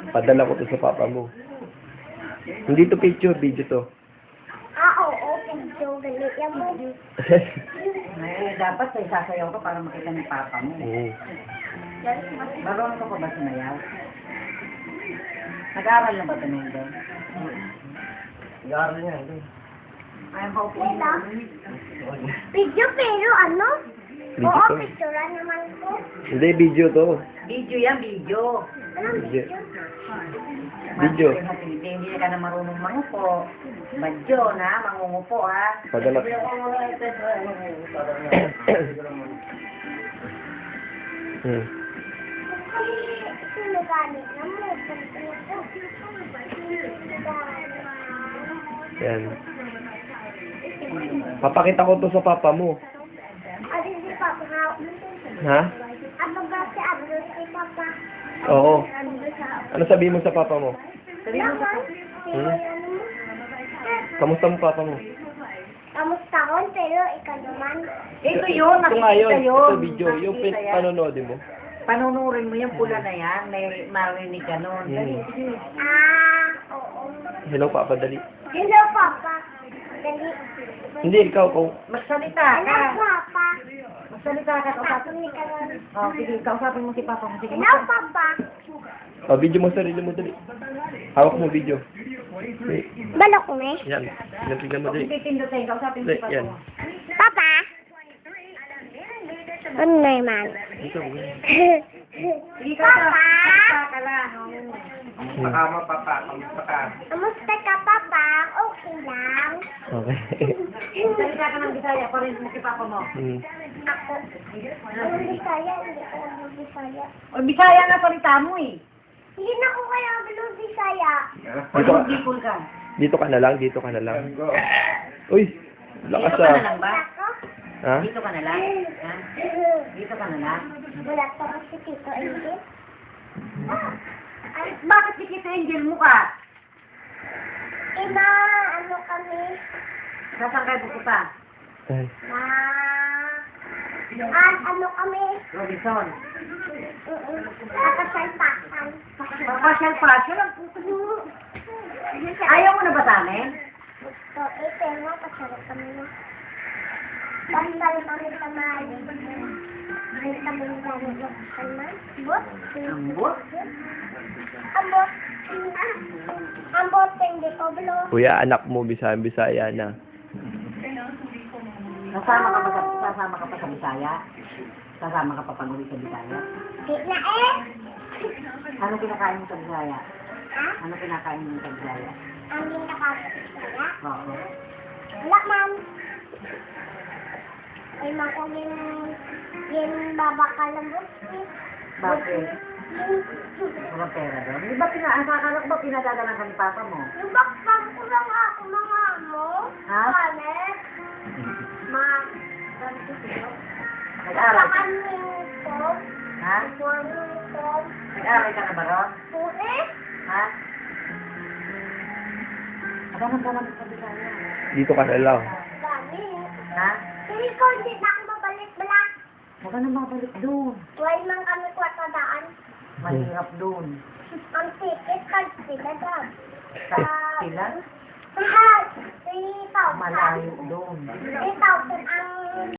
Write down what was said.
Padala ko to sa papa mo. Hindi to picture, video to. Oo, picture. Galit yan mo. Dapat sa isasayaw ko para makita ng papa mo. Oo. Marunong ka pa ba sumayaw? Nag-aaral na ba ito nung doon? Nag-aaral niya. Ayaw pa upuin Wala. Video pero ano? Video Oo, to. picture naman ko. Hindi, video to. Video yan, video. Anong Video. video? Video. Hindi ka na marunong mangupo. Badyo na, mangungupo ha. Padala. Sinugali na mo. Yan. Papakita ko to sa papa mo. Ano si Papa? Ha? Ano ba si Abdo si Papa? Oo. Ano sabihin mo sa papa mo? Sabi mo sa Kamusta mo papa mo? Kamusta ko? Pero ikaw naman. ito yun, Ito nga yun. nakikita yun. Ito video. Yung Nakikita yan. panonoodin mo. Panunurin mo yung pula na yan, may marinig ka nun. Dali, sige. Oo. Hello papa, dali. Hello, Papa. Dali. Hindi, ikaw kung... Magsalita Hello, ka. Papa. Magsalita ka. Kausapin. Tapos ka lang. Oh, sige, kausapin mo si Papa mo. Sige, Hello, Papa. Video mo sarili mo, dali. Hawak mo video. Balok mo eh. Yan. Yan, tignan mo, dali. Sige, pindutin. Kausapin mo si Papa Yan. mo. Papa. Ano naman? Dito, Sige, Papa. kausapin ka lang. Pakama, papa. Kamusta ka? Kamusta ka, Papa? Okay lang. Okay. Salita ka ng Bisaya, parin mo si Papa mo. Ako. Ano Bisaya? Hindi ko alam Bisaya. O, Bisaya na salita mo eh. Hindi na ko kaya alam Bisaya. Dito ka, Bicol ka. dito ka na lang, dito ka na lang. Uy, lakas Dito ka na ah. lang ba? Ako? Ha? Dito ka na lang? Ha? Dito ka na lang? Wala pa si Tito Angel. Ay, bakit si Tito Angel mo ka? Ina, ano kami? Nasaan kayo pupunta? Ay. Ano kami? Robinson. Nakasalpakan. Papasyal-pasyal ang puto mo. Ayaw mo na ba sa amin? So, pero kasarap kami na. Basta kami sa mali. Ay kami ng gamit ng kasalman. Bot? Ambot? Ambot. Ambot, hindi ko blo. Kuya, anak mo, Bisaya na. Sasama ka pa sa Bisaya? Sasama ka pa pag-uwi sa Bisaya? Di na eh. Ano kinakain mo sa Bisaya? Ha? Ano kinakain mo sa Bisaya? Ang nakakasaya. Oo. Wala man. Ay makaging yung babakalabot eh. Bakit? Walang pera doon? Di ba akala ko ba pinadadala ka ni Papa mo? Yung bakbang ko lang ako mga mo. Ha? Kanet. Ma. Ganito sila. Nag-aaral ka? Pakanin ko. Ha? Morning ko. Nag-aaral ka na ba ron? Pune. Ha? Maghanap ka naman sa Bisaya. Dito ka na lang. Dami. Ha? Hindi ko hindi na ako mabalik bala. Huwag ka na mabalik doon. Tuwal man kami 400. Mahirap doon. Ang ticket card sila daw. Sila? Mahal. 3,000. Malayo doon. 3,000 ang